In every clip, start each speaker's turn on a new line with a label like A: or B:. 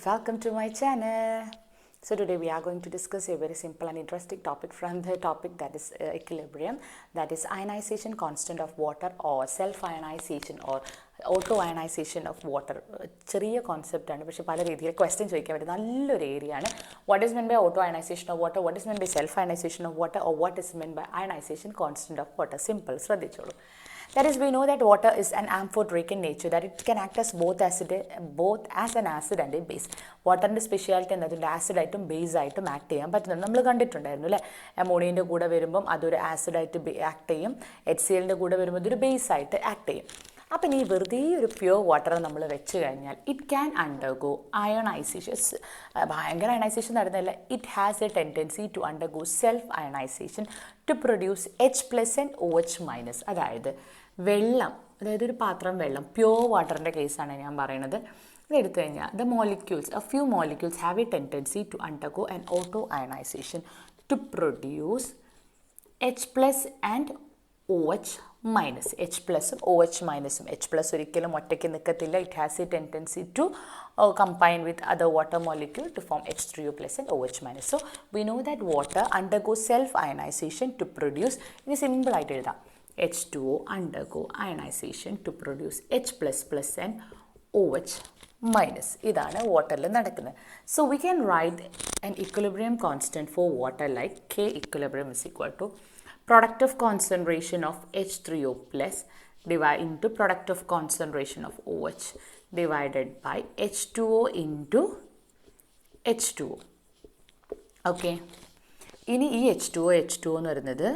A: Welcome to my channel. So today we are going to discuss a very simple and interesting topic from the topic that is equilibrium, that is ionization constant of water or self-ionization or auto-ionization of water. ചെറിയ കോൺസെപ്റ്റാണ്, പക്ഷേ പല രീതിയിൽ question ചോദിക്കാൻ പറ്റും. നല്ലൊരു area ആണ്. What is meant by auto ionisation of water, what is meant by self ionisation of water, or what is meant by ionisation constant of water. Simple, ശ്രദ്ധിച്ചോളൂ. That is, we know that water is an amphoteric in nature, that it can act as both as an acid and a base. വാട്ടറിൻ്റെ speciality എന്നതിൻ്റെ ആസിഡായിട്ടും ബേസായിട്ടും act ചെയ്യാൻ പറ്റുന്നത് നമ്മൾ കണ്ടിട്ടുണ്ടായിരുന്നു അല്ലേ. അമോണിയൻ്റെ കൂടെ വരുമ്പം അതൊരു ആസിഡായിട്ട് ആക്ട് ചെയ്യും, HCl കൂടെ വരുമ്പോൾ അതൊരു ബേസായിട്ട് ആക്ട് ചെയ്യും. അപ്പം ഈ വെറുതെ ഒരു പ്യുവർ വാട്ടർ നമ്മൾ വെച്ച് കഴിഞ്ഞാൽ ഇറ്റ് ക്യാൻ അണ്ടർഗോ അയണൈസേഷൻ. ഭയങ്കര അയണൈസേഷൻ നടന്നില്ല. It has a tendency to undergo self ionization to produce H+ and OH-. അതായത് വെള്ളം, അതായത് ഒരു പാത്രം വെള്ളം, പ്യുവർ വാട്ടറിൻ്റെ കേസാണ് ഞാൻ പറയുന്നത്. ഇതെടുത്തു കഴിഞ്ഞാൽ few molecules have a tendency to undergo an auto ionisation to produce H+ and OH-. H+ഉം OH-ഉം. H+ ഒരിക്കലും ഒറ്റയ്ക്ക് നിൽക്കത്തില്ല. It has a tendency to combine with other water molecule to form H3O+ and OH-. So we know that water undergoes self-ionization to produce, ഇനി simple ആയിട്ട് എഴുതാം, H2O undergo ionization to produce H++ and OH-. ഇതാണ് വാട്ടറിൽ നടക്കുന്നത്. So we can write an equilibrium constant for water like K equilibrium is equal to product of concentration of H3O+ divided into product of concentration of OH divided by H2O into H2O. Okay, ഇനി ഈ H2O എന്ന് പറയുന്നത്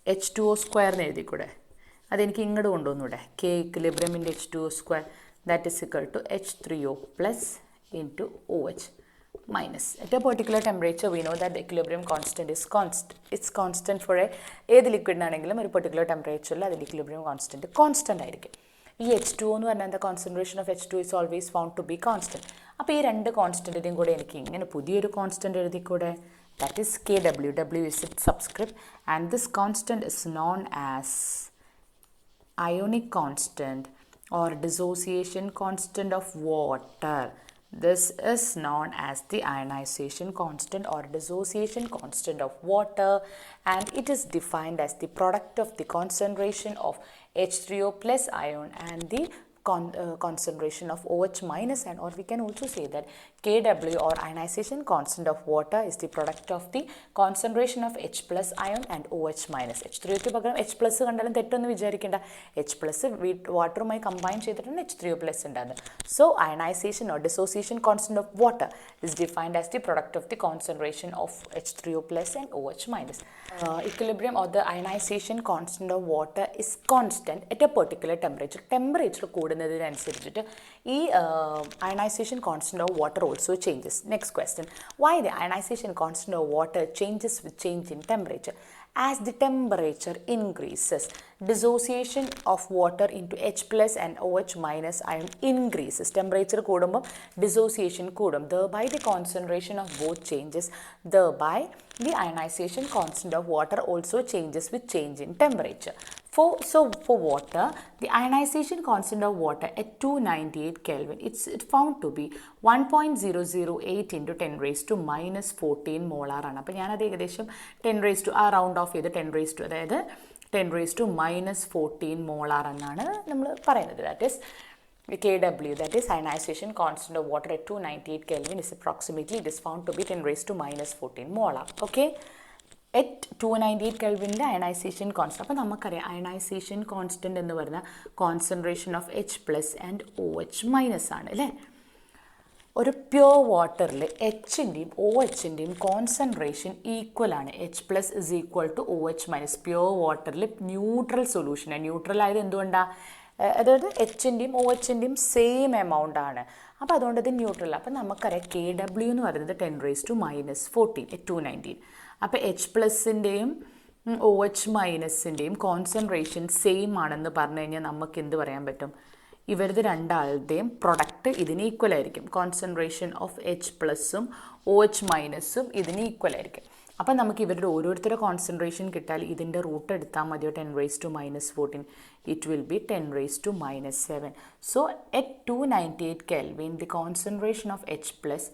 A: H2O² എന്ന് എഴുതിക്കൂടെ, അതെനിക്ക് ഇങ്ങോട്ട് കൊണ്ടുവന്നൂടെ. K equilibrium into H2O², that is equal to H3O+ into OH-. At a particular temperature, we know that the equilibrium constant is constant. It's constant for ഏത് liquid ആണെങ്കിലും ഒരു പെർട്ടിക്കുലർ ടെമ്പറേച്ചറിൽ അതിൻ്റെ ഇക്വിലിബ്രിയം കോൺസ്റ്റൻ്റ് ആയിരിക്കും. ഈ H2O എന്ന് പറഞ്ഞാൽ എന്താ, concentration of H2 is always found to be constant. അപ്പോൾ ഈ രണ്ട് കോൺസ്റ്റൻറ്റിൻ്റെയും കൂടെ എനിക്ക് ഇങ്ങനെ പുതിയൊരു constant എഴുതിക്കൂടെ. That is Kw. W is its subscript, and this constant is known as ionic constant or dissociation constant of water. This is known as the ionization constant or dissociation constant of water, and it is defined as the product of the concentration of H3O+ ion and the concentration of OH-, and or we can also say that Kw or ionization constant of water is the product of the concentration of H+ ion and OH-. H3O പകരം H+ കണ്ടാലും തെറ്റൊന്നും വിചാരിക്കേണ്ട. H+ വാട്ടറുമായി combine ചെയ്തിട്ടാണ് H3O+ ഉണ്ടാകുന്നത്. So ionization or dissociation constant of water is defined as the product of the concentration of H3O+ and OH-. Equilibrium or the ionization constant of water is constant at a particular temperature. Temperature കൂടുന്നതിനനുസരിച്ചിട്ട് ഈ ionization constant of water also changes. Next question, why the ionization constant of water changes with change in temperature? As the temperature increases, dissociation of water into H+ and OH- ion increases. Temperature കൂടുമ്പോൾ dissociation കൂടും. Thereby the concentration of both changes. Thereby the ionization constant of water also changes with change in temperature. For water, the ionization constant of water at 298 Kelvin, it's found to be 1.008 into 10⁻⁻14 molar ആണ്. അപ്പോൾ ഞാനത് ഏകദേശം 10⁻, ആ round of ചെയ്ത് 10⁻, അതായത് 10⁻14 molar എന്നാണ് നമ്മൾ പറയുന്നത്. That is Kw, that is ionization constant of water at 298 Kelvin is approximately, it is found to be 10⁻14 molar. Okay, at 298 Kelvinൻ്റെ അയണൈസേഷൻ കോൺസ്റ്റൻറ്റ്. അപ്പോൾ നമുക്കറിയാം അയണൈസേഷൻ കോൺസ്റ്റൻറ്റ് എന്ന് പറഞ്ഞാൽ concentration of H+ and OH- ആണ് അല്ലേ. ഒരു പ്യുവർ വാട്ടറിൽ H-ൻ്റെയും OH-ൻ്റെയും കോൺസെൻട്രേഷൻ ഈക്വൽ ആണ്. H+ is equal to OH-. Pure വാട്ടറിൽ ന്യൂട്രൽ സൊല്യൂഷനാണ്. ന്യൂട്രൽ ആയത് എന്തുകൊണ്ടാണ്, അതായത് H-ൻ്റെയും OH-ൻ്റെയും സെയിം എമൗണ്ട് ആണ്. അപ്പോൾ അതുകൊണ്ട് അത് ന്യൂട്രൽ. അപ്പോൾ നമുക്കറിയാം Kw എന്ന് പറയുന്നത് 10⁻⁻14 at 298. അപ്പോൾ H+ൻ്റെയും OH-ൻ്റെയും കോൺസെൻട്രേഷൻ സെയിം ആണെന്ന് പറഞ്ഞു കഴിഞ്ഞാൽ നമുക്ക് എന്ത് പറയാൻ പറ്റും, ഇവരുടെ രണ്ടാളുടെയും പ്രൊഡക്റ്റ് ഇതിന് ഈക്വൽ ആയിരിക്കും. കോൺസെൻട്രേഷൻ ഓഫ് H+ഉം OH- ഇതിന് ഈക്വൽ ആയിരിക്കും. അപ്പം നമുക്ക് ഇവരുടെ ഓരോരുത്തരുടെ കോൺസെൻട്രേഷൻ കിട്ടാൽ ഇതിൻ്റെ റൂട്ട് എടുത്താൽ മതിയോ 10⁻⁻14 it will B 10⁻⁻7. So at 298 Kelvin the concentration of H plus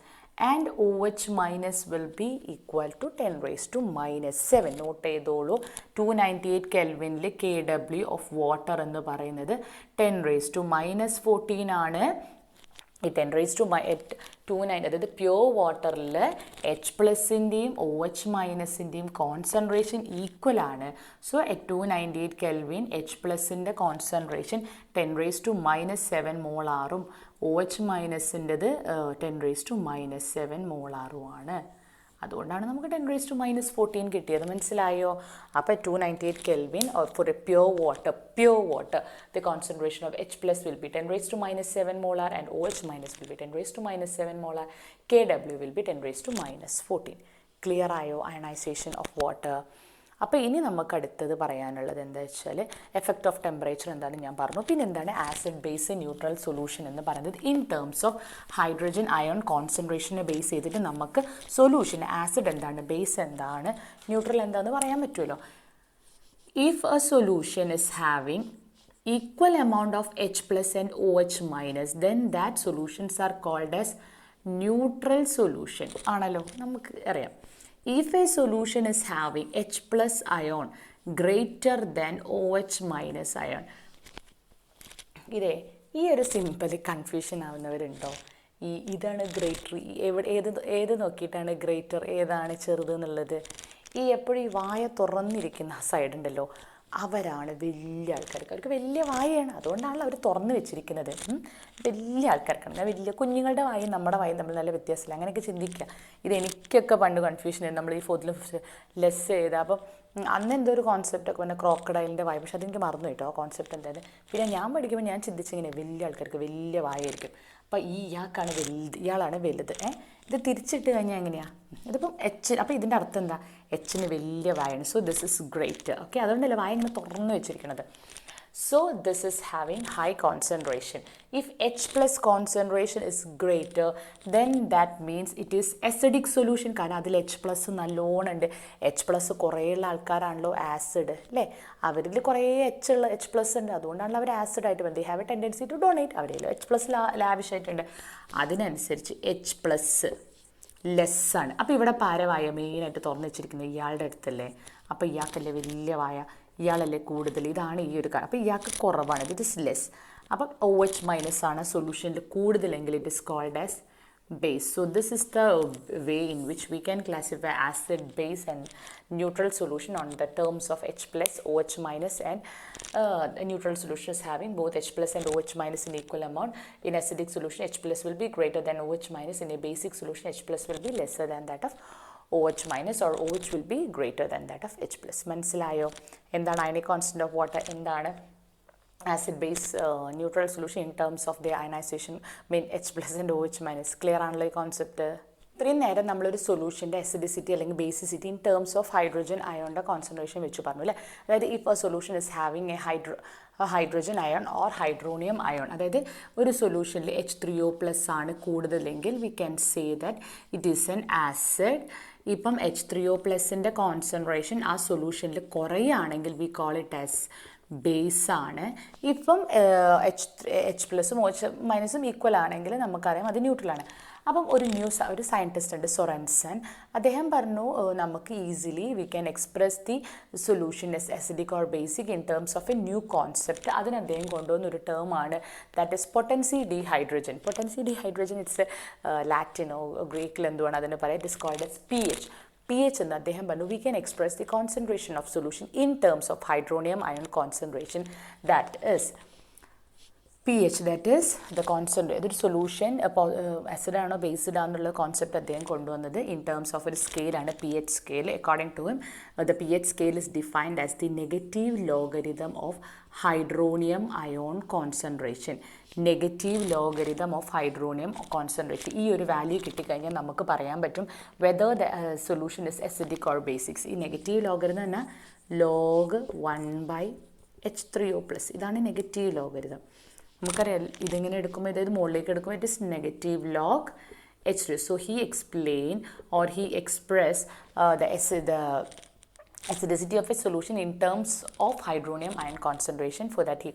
A: and OH minus will be equal to 10⁻⁻7. Not ചെയ്തോളൂ 298 കെൽവിനിൽ KW ഓഫ് വാട്ടർ എന്ന് പറയുന്നത് 10⁻⁻14 ആണ്. ഈ 10⁻⁻29 അതായത് പ്യുവർ വാട്ടറിൽ എച്ച് പ്ലസിൻ്റെയും OH മൈനസിൻ്റെയും കോൺസെൻട്രേഷൻ ഈക്വൽ ആണ്. സോ അറ്റ് 298 കെൽവിൻ എച്ച് പ്ലസിൻ്റെ കോൺസെൻട്രേഷൻ 10⁻⁻7 മോളാറും OH മൈനസിൻ്റെത് 10⁻⁻7 മോളാറുമാണ്. അതുകൊണ്ടാണ് നമുക്ക് 10⁻⁻14 കിട്ടിയത്. മനസ്സിലായോ? അപ്പോൾ 298 kelvin for a pure water the concentration of H plus will be 10⁻⁻7 molar and OH minus will be 10⁻⁻7 molar. KW will be 10⁻⁻14. Clear ആയോ? Ionization of water. അപ്പോൾ ഇനി നമുക്ക് അടുത്തത് പറയാനുള്ളത് എന്താ വെച്ചാൽ എഫക്റ്റ് ഓഫ് ടെമ്പറേച്ചർ എന്താണെന്ന് ഞാൻ പറഞ്ഞു. പിന്നെ എന്താണ് ആസിഡ് ബേസ് ന്യൂട്രൽ സൊല്യൂഷൻ എന്ന് പറയുന്നത് in terms of hydrogen ion കോൺസെൻട്രേഷനെ ബേസ് ചെയ്തിട്ട് നമുക്ക് സൊല്യൂഷൻ ആസിഡ് എന്താണ്, ബേസ് എന്താണ്, ന്യൂട്രൽ എന്താണെന്ന് പറയാൻ പറ്റുമല്ലോ. If a solution is having equal amount of H plus and OH minus, then that solutions are called as neutral solution. ആണല്ലോ, നമുക്ക് അറിയാം. If a solution is having H plus ion greater than OH minus ion, ഇതേ ഈ ഒരു simple confusion ആവുന്നവരുണ്ടോ? ഇതാണ് greater, ഏത് നോക്കിയിട്ടാണ് greater ഏതാണ് ചെറുത് എന്നുള്ളത്? ഈ എപ്പോഴും ഈ വായ തുറന്നിരിക്കുന്ന ആ സൈഡ് ഉണ്ടല്ലോ, അവരാണ് വലിയ ആൾക്കാർക്ക്. അവർക്ക് വലിയ വായയാണ്, അതുകൊണ്ടാണല്ലോ അവർ തുറന്ന് വെച്ചിരിക്കുന്നത്. വലിയ ആൾക്കാർക്കാണ്. വലിയ കുഞ്ഞുങ്ങളുടെ വായും നമ്മുടെ വായും തമ്മിൽ നല്ല വ്യത്യാസമില്ല. അങ്ങനെയൊക്കെ ചിന്തിക്കുക. ഇതെനിക്കൊക്കെ പണ്ട് കൺഫ്യൂഷൻ ആയിരുന്നു. നമ്മൾ ഈ 4th ലെസ് ചെയ്താൽ അപ്പം അന്ന് എന്തോ ഒരു കോൺസെപ്റ്റൊക്കെ പിന്നെ ക്രോക്കഡൈലിൻ്റെ വായ, പക്ഷെ അതെനിക്ക് മറന്നു കേട്ടോ ആ കോൺസെപ്റ്റ് എന്തായാലും. പിന്നെ ഞാൻ പഠിക്കുമ്പോൾ ഞാൻ ചിന്തിച്ചിങ്ങനെ വലിയ ആൾക്കാർക്ക് വലിയ വായായിരിക്കും. അപ്പോൾ ഇയാൾക്കാണ് വലുത്, ഇയാളാണ് വലുത്. ഇത് തിരിച്ചിട്ട് കഴിഞ്ഞാൽ എങ്ങനെയാണ്? ഇതിപ്പം എച്ച്, അപ്പോൾ ഇതിൻ്റെ അർത്ഥം എന്താ? എച്ചിന് വലിയ വായാണ്. So this is greater. Okay, അതുകൊണ്ടല്ലേ വായ ഇങ്ങനെ തുറന്നു വെച്ചിരിക്കുന്നത്. So this is having high concentration. If H plus concentration is greater, then that means it is acidic solution. കാരണം അതിൽ H plus നല്ലോണം ഉണ്ട്. H plus കുറേയുള്ള ആൾക്കാരാണല്ലോ ആസിഡ് അല്ലേ? അവരിൽ കുറേ H plus ഉണ്ട്, അതുകൊണ്ടാണല്ലോ അവർ ആസിഡായിട്ട് വന്നത്. They have a tendency to donate. അവരിൽ H plus ലാവിഷായിട്ടുണ്ട്. അതിനനുസരിച്ച് H plus ലെസ്സാണ്. അപ്പോൾ ഇവിടെ പാരവായ മെയിനായിട്ട് തുറന്നു വെച്ചിരിക്കുന്നത് ഇയാളുടെ അടുത്തല്ലേ? അപ്പോൾ ഇയാൾക്കല്ലേ വലിയ വായ, ഇയാളല്ലേ കൂടുതൽ. ഇതാണ് ഈ ഒരു കാരണം. അപ്പോൾ ഇയാൾക്ക് കുറവാണ്, ഇറ്റ് ഇസ് ലെസ്. അപ്പം OH മൈനസ് ആണ് സൊല്യൂഷനിൽ കൂടുതലെങ്കിൽ it is called as base. So this is the way in which we can classify acid, base and neutral solution on the terms of H plus, OH minus and neutral solutions having both H plus and OH minus in equal amount. In acidic solution H plus will be greater than OH minus. In a basic solution H plus will be lesser than that of OH minus or OH will be greater than that of H plus. മനസ്സിലായോ? എന്താണ് ionic constant of water, എന്താണ് acid base neutral solution in terms of the ionization, mean H plus and OH minus. Clear ആണല്ലോ ഈ concept? ഇത്രയും നേരം നമ്മളൊരു സൊല്യൂഷൻ്റെ acidity അല്ലെങ്കിൽ basicity in terms of hydrogen അയോണിൻ്റെ കോൺസെൻട്രേഷൻ വെച്ച് പറഞ്ഞു അല്ലേ? അതായത് if a solution is having a hydrogen ion or hydronium ion, അതായത് ഒരു സൊല്യൂഷനിൽ H3O+ ആണ് കൂടുതലെങ്കിൽ we can say that it is an acid. ഇപ്പം H3O+ൻ്റെ കോൺസെൻട്രേഷൻ ആ സൊല്യൂഷനിൽ കുറയുകയാണെങ്കിൽ വി കോൾ ഇറ്റ് ആസ് ബേസാണ്. ഇപ്പം H പ്ലസും OH മൈനസും ഈക്വൽ ആണെങ്കിൽ നമുക്കറിയാം അത് ന്യൂട്രലാണ്. അപ്പം ഒരു സയൻറ്റിസ്റ്റ് ഉണ്ട് സൊറൻസൺ, അദ്ദേഹം പറഞ്ഞു നമുക്ക് easily we can express the solution as acidic or basic in terms of a new concept. അതിന് അദ്ദേഹം കൊണ്ടുവന്ന ഒരു ടേമാണ് that is potency dehydrogen. Potency dehydrogen it's ലാറ്റിനോ ഗ്രീക്കിൽ എന്തുവാണ് അതിന് പറയാം, it is called as pH. pH എന്ന് അദ്ദേഹം പറഞ്ഞു we can express the concentration of solution in terms of hydronium ion concentration that is pH, that is the concentration. ഇതൊരു solution ആസിഡാണോ ബേസ്ഡ് ആണെന്നുള്ള കോൺസെപ്റ്റ് അദ്ദേഹം കൊണ്ടുവന്നത് ഇൻ ടേംസ് ഓഫ് ഒരു സ്കെയിലാണ് pH scale. According to him the pH scale is defined as the negative logarithm of hydronium ion concentration. Negative logarithm of hydronium concentration. ഈ ഒരു value കിട്ടിക്കഴിഞ്ഞാൽ നമുക്ക് പറയാൻ പറ്റും whether the solution is acidic or basics. ഈ negative logarithm എന്നാൽ log 1/H3O+. ഇതാണ് negative logarithm. നമുക്കറിയാം ഇതിങ്ങനെ എടുക്കുമ്പോൾ ഇതായത് മുകളിലേക്ക് എടുക്കുമ്പോൾ it is negative log H3O. So he explained or he expressed the acidity of a solution in terms of hydronium ion concentration. For that he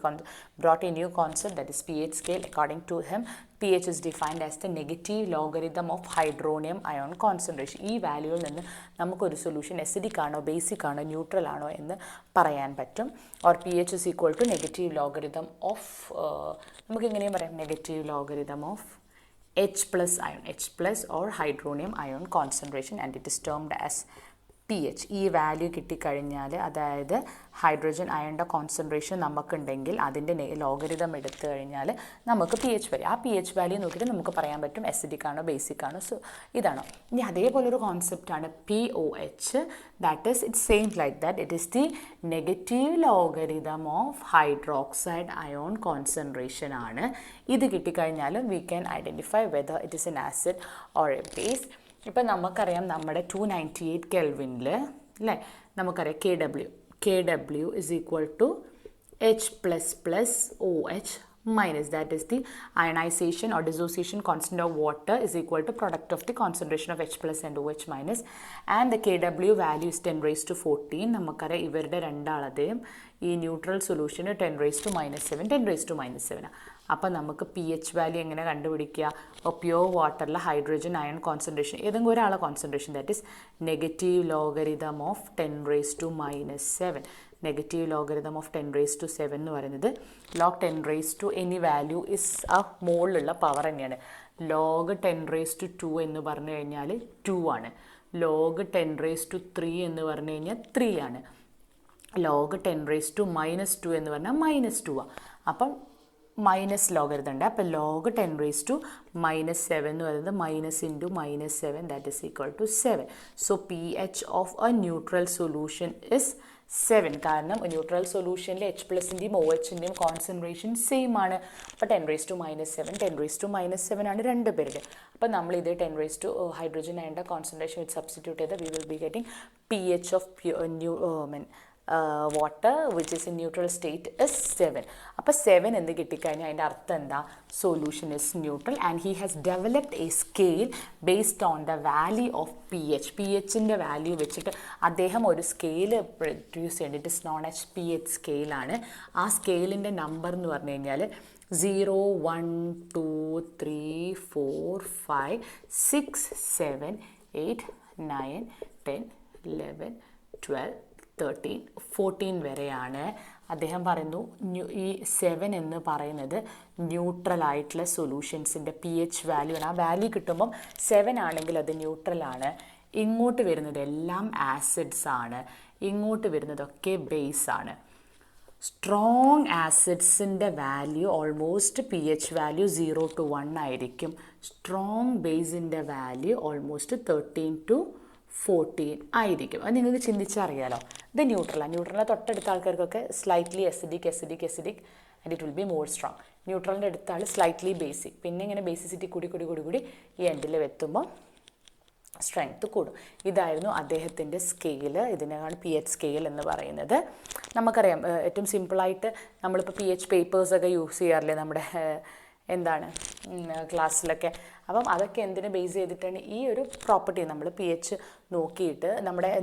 A: brought a new concept, that is pH scale. According to him, pH is defined as the negative logarithm of hydronium ion concentration. ഈ വാല്യൂവിൽ നിന്ന് നമുക്കൊരു solution acidic ആണോ basic ആണോ neutral ആണോ എന്ന് പറയാൻ പറ്റും. Or p h is equal to negative logarithm of, നമുക്ക് എങ്ങനെയും പറയാം, negative logarithm of H plus ion, H plus or hydronium ion concentration, and it is termed as pH. ഈ വാല്യൂ കിട്ടിക്കഴിഞ്ഞാൽ, അതായത് ഹൈഡ്രജൻ അയണിൻ്റെ കോൺസെൻട്രേഷൻ നമുക്കുണ്ടെങ്കിൽ അതിൻ്റെ ലോഗരിതം എടുത്തു കഴിഞ്ഞാൽ നമുക്ക് പി എച്ച് വാല്യൂ, ആ പി എച്ച് വാല്യൂ നോക്കിയിട്ട് നമുക്ക് പറയാൻ പറ്റും അസിഡിക് ആണോ ബേസിക് ആണോ. സോ ഇതാണോ. ഇനി അതേപോലൊരു കോൺസെപ്റ്റാണ് POH. That is it same like that, it is the negative logarithm of hydroxide ion concentration ആണ്. ഇത് കിട്ടിക്കഴിഞ്ഞാലും we can identify whether it is an acid or a base. ഇപ്പം നമുക്കറിയാം നമ്മുടെ 298 കെൽവിനിൽ അല്ലേ, നമുക്കറിയാം KW is equal to H plus OH minus, that is the ionization or dissociation constant of water is equal to product of the concentration of H plus and OH minus, and the KW value is 10 raised to 14. നമുക്കറിയാം ഇവരുടെ രണ്ടാളതെയും ഈ neutral സൊല്യൂഷന് 10 raised to -7. അപ്പോൾ നമുക്ക് P h value എങ്ങനെ കണ്ടുപിടിക്കുക? Pure വാട്ടറിലെ hydrogen iron concentration ഏതെങ്കിലും ഒരാളെ concentration, that is negative logarithm of 10 raised to -7. Negative logarithm of 10 raised to 7 എന്ന് പറയുന്നത് log 10 raised to any value is ആ മുകളിലുള്ള പവർ തന്നെയാണ്. ലോഗ് 10 raised to 2 എന്ന് പറഞ്ഞു കഴിഞ്ഞാൽ 2 ആണ്. ലോഗ് 10 raised to 3 എന്ന് പറഞ്ഞു കഴിഞ്ഞാൽ 3 ആണ്. ലോഗ് 10 raised to -2 എന്ന് പറഞ്ഞാൽ -2 ആണ്. അപ്പം മൈനസ് ലോഗരിതം ഉണ്ട്. അപ്പോൾ ലോഗ് 10 raised to -7 എന്ന് പറയുന്നത് minus into -7, that is equal to 7. So p h of a neutral solution is 7. കാരണം ന്യൂട്രൽ സൊല്യൂഷനിൽ H പ്ലസിൻ്റെയും OHൻ്റെയും കോൺസെൻട്രേഷൻ സെയിം ആണ്. അപ്പോൾ 10 raised to -7, 10 raised to -7 ആണ് രണ്ട് പേരുടെ. അപ്പോൾ നമ്മൾ ഇത് 10 raised to ഹൈഡ്രജൻ അയണിൻ്റെ കോൺസെൻട്രേഷൻ വെച്ച് സബ്സ്റ്റിറ്റ്യൂട്ട് ചെയ്താൽ we will be getting P h of water which is in neutral state is 7. അപ്പോൾ 7 എന്ന് കിട്ടിക്കഴിഞ്ഞാൽ അതിൻ്റെ അർത്ഥം എന്താ? Solution is neutral and he has developed a scale based on the value of p h. P എച്ചിൻ്റെ value വെച്ചിട്ട് അദ്ദേഹം ഒരു സ്കെയിൽ പ്രൊഡ്യൂസ് ചെയ്യുന്നുണ്ട്. It is known as p h സ്കെയിലാണ്. ആ സ്കെയിലിൻ്റെ നമ്പർ എന്ന് പറഞ്ഞു കഴിഞ്ഞാൽ 0, 1, 2, 3, 4, 5, 6, 7, 8, 9, 10, 11, 12, 13, 14 വരെയാണ്. അദ്ദേഹം പറയുന്നു ഈ 7 എന്ന് പറയുന്നത് ന്യൂട്രൽ ആയിട്ടുള്ള സൊല്യൂഷൻസിൻ്റെ പി എച്ച് വാല്യൂ ആണ്. ആ വാല്യൂ കിട്ടുമ്പം 7 ആണെങ്കിൽ അത് ന്യൂട്രലാണ്. ഇങ്ങോട്ട് വരുന്നത് എല്ലാം ആസിഡ്സ് ആണ്, ഇങ്ങോട്ട് വരുന്നതൊക്കെ ബേസ് ആണ്. സ്ട്രോങ് ആസിഡ്സിൻ്റെ value almost p h value 0 to 1 ആയിരിക്കും. സ്ട്രോങ് ബേസിൻ്റെ വാല്യൂ ഓൾമോസ്റ്റ് 13 to 14 ആയിരിക്കും. അത് നിങ്ങൾക്ക് ചിന്തിച്ചറിയാലോ. ഇത് ന്യൂട്രലാണ്. തൊട്ടടുത്ത ആൾക്കാർക്കൊക്കെ slightly acidic and it will be more strong. ന്യൂട്രലിൻ്റെ അടുത്ത ആൾ സ്ലൈറ്റ്ലി ബേസിക്. പിന്നെ ഇങ്ങനെ ബേസിസിറ്റി കൂടി ഈ എൻഡിൽ എത്തുമ്പോൾ സ്ട്രെങ്ത്ത് കൂടും. ഇതായിരുന്നു അദ്ദേഹത്തിൻ്റെ സ്കെയില്. ഇതിനാണ് പി എച്ച് സ്കെയിൽ എന്ന് പറയുന്നത്. നമുക്കറിയാം ഏറ്റവും സിമ്പിളായിട്ട് നമ്മളിപ്പോൾ പി എച്ച് പേപ്പേഴ്സൊക്കെ യൂസ് ചെയ്യാറില്ലേ നമ്മുടെ എന്താണ് ക്ലാസ്സിലൊക്കെ. അപ്പം അതൊക്കെ എന്തിനെ ബേസ് ചെയ്തിട്ടാണ്? ഈ ഒരു പ്രോപ്പർട്ടി നമ്മൾ പി എച്ച് നോക്കിയിട്ട്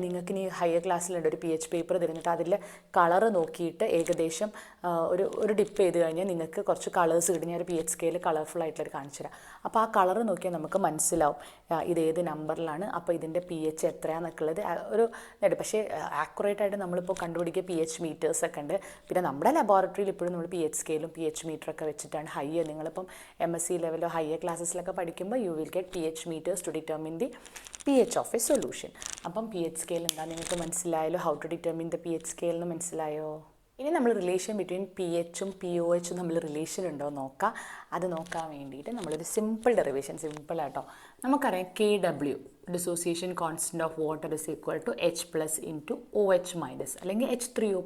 A: നിങ്ങൾക്ക് ഇനി ഹയർ ക്ലാസ്സിലുണ്ട് ഒരു പി എച്ച് പേപ്പർ തരുന്നിട്ട് അതിൽ കളറ് നോക്കിയിട്ട് ഏകദേശം ഒരു ഡിപ്പ് ചെയ്ത് കഴിഞ്ഞാൽ നിങ്ങൾക്ക് കുറച്ച് കളേഴ്സ് കിട്ടും. ഞാൻ ഒരു പി എച്ച് സ്കെയിൽ കളർഫുൾ ആയിട്ടുള്ളൊരു കാണിച്ചു തരാം. അപ്പോൾ ആ കളറ് നോക്കിയാൽ നമുക്ക് മനസ്സിലാവും ഇതേത് നമ്പറിലാണ്, അപ്പോൾ ഇതിൻ്റെ പി എച്ച് എത്രയാണെന്നൊക്കെ ഉള്ളത് ഒരു നേടും. പക്ഷേ ആക്യുറേറ്റായിട്ട് നമ്മളിപ്പോൾ കണ്ടുപിടിക്കുക പി എച്ച് മീറ്റേഴ്സൊക്കെ ഉണ്ട്. പിന്നെ നമ്മുടെ ലബോറട്ടറിയിൽ ഇപ്പോഴും നമ്മൾ പി എച്ച് സ്കെയിലും പി എച്ച് മീറ്ററൊക്കെ വെച്ചിട്ടാണ് നിങ്ങളിപ്പം MSc ലെവലോ ഹയർ ക്ലാസ്സസിലൊക്കെ പഠിക്കുമ്പോൾ you will get p h meters to determine the p h of a solution. അപ്പം പി എച്ച് സ്കെയിൽ എന്താ നിങ്ങൾക്ക് മനസ്സിലായല്ലോ? How to determine the p h scale എന്ന് മനസ്സിലായോ? ഇനി നമ്മൾ റിലേഷൻ ബിറ്റ്വീൻ പി എച്ചും POHും നമ്മൾ റിലേഷൻ ഉണ്ടോ നോക്കാം. അത് നോക്കാൻ വേണ്ടിയിട്ട് നമ്മളൊരു സിമ്പിൾ ഡെറിവേഷൻ, സിമ്പിളാട്ടോ. നമുക്കറിയാം KW dissociation constant of water is equal to H plus into OH minus അല്ലെങ്കിൽ H3O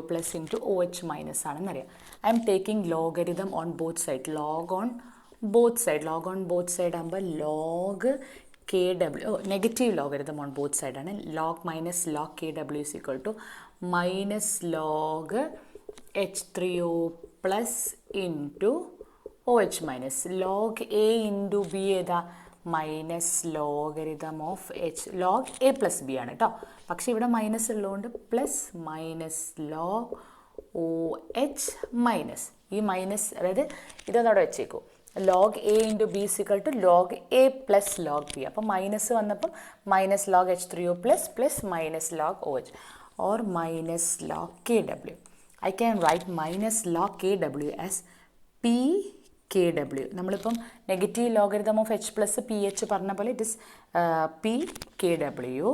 A: plus into OH minus ആണെന്നറിയാം. I am taking logarithm on both side. Log on both side ആകുമ്പോൾ log KW negative logarithm on both സൈഡാണ്. Log minus log KW is equal to minus log H3O plus into o h minus log a into b ഏതാ minus logarithm of h log a plus B ആണ് കേട്ടോ. പക്ഷേ ഇവിടെ minus ഉള്ളതുകൊണ്ട് plus minus log o h minus ഈ minus അതായത് ഇതൊന്നവിടെ വെച്ചേക്കൂ. Log a into b is equal to log a plus log b. അപ്പം മൈനസ് വന്നപ്പം minus log h 3 o plus minus log o h or minus log k ഡബ്ല്യു. I can write minus log kw as p kw. നമ്മളിപ്പം negative logarithm of h plus p h പറഞ്ഞ പോലെ it is p k ഡബ്ല്യു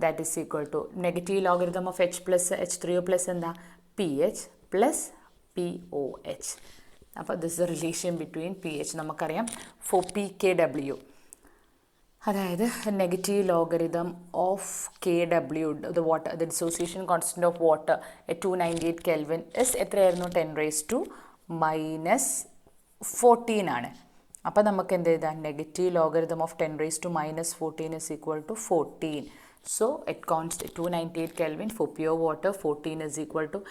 A: that is equal to negative logarithm of h plus h 3 o plus എന്താ p h plus p o h. അപ്പോൾ this is a relation between p h നമുക്കറിയാം for p k ഡബ്ല്യു അതായത് negative logarithm of k ഡബ്ല്യു the dissociation constant of water at 298 kelvin is എത്രയായിരുന്നു 10⁻⁻14 ആണ്. അപ്പോൾ നമുക്ക് എന്ത് ചെയ്താൽ negative logarithm of 10⁻⁻14 is equal to 14. So at 298 kelvin for pure water 14 is equal to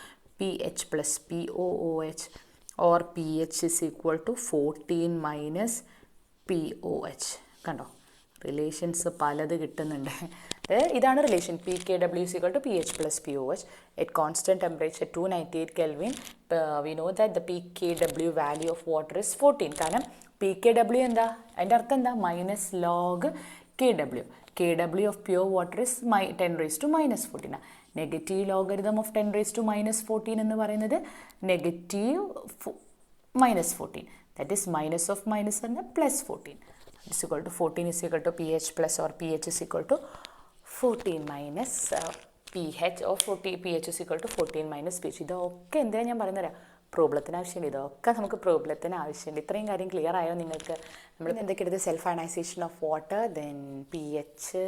A: p h plus p o o h or p h is equal to 14 minus p o h. കണ്ടോ relations പലത് കിട്ടുന്നുണ്ട്. ഇതാണ് relation p k ഡബ്ല്യു is equal to p h plus p o h at constant temperature 298 kelvin. We know that the p k ഡബ്ല്യു value of water is 14. കാരണം P k W എന്താ അതിൻ്റെ അർത്ഥം എന്താ minus log k W. K W of pure water is 10⁻⁻14. Negative logarithm of 10⁻⁻14 എന്ന് പറയുന്നത് negative -14. That is minus of minus തന്നെ plus 14 is equal to 14 is equal to pH plus or pH is equal to 14 minus pH or pH is equal to 14 minus pH. ഇതൊക്കെ എന്തിനാണ് ഞാൻ പറയുന്നത് പ്രോബ്ലത്തിന് ആവശ്യമുണ്ട്. ഇതൊക്കെ നമുക്ക് പ്രോബ്ലത്തിന് ആവശ്യമുണ്ട്. ഇത്രയും കാര്യം ക്ലിയർ ആയോ നിങ്ങൾക്ക്? നമ്മൾ എന്തൊക്കെ എടുത്ത് self ionization of water, then p h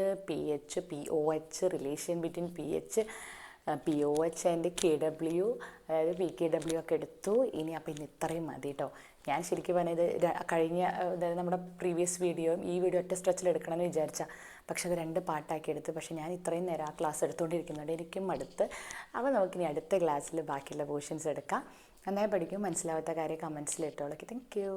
A: p o h, relation between p h p o h and k ഡബ്ല്യു, അതായത് പി കെ ഡബ്ല്യു ഒക്കെ എടുത്തു. ഇനി അപ്പം ഇന്ന് ഇത്രയും മതി കേട്ടോ. ഞാൻ ശരിക്കും പറഞ്ഞത് കഴിഞ്ഞ അതായത് നമ്മുടെ പ്രീവിയസ് വീഡിയോയും ഈ വീഡിയോ ഒറ്റ സ്ട്രെച്ചിൽ എടുക്കണമെന്ന് വിചാരിച്ചാൽ, പക്ഷെ അത് 2 പാർട്ടാക്കി എടുത്ത്. പക്ഷേ ഞാൻ ഇത്രയും നേരം ആ ക്ലാസ് എടുത്തുകൊണ്ടിരിക്കുന്നുണ്ട്, എനിക്കും അടുത്ത്. അപ്പോൾ നമുക്കിനി അടുത്ത ക്ലാസ്സിൽ ബാക്കിയുള്ള പോർഷൻസ് എടുക്കാം. നന്നായി പഠിക്കും. മനസ്സിലാവാത്ത കാര്യം കമൻസിൽ ഇട്ടോളൂ. Thank U.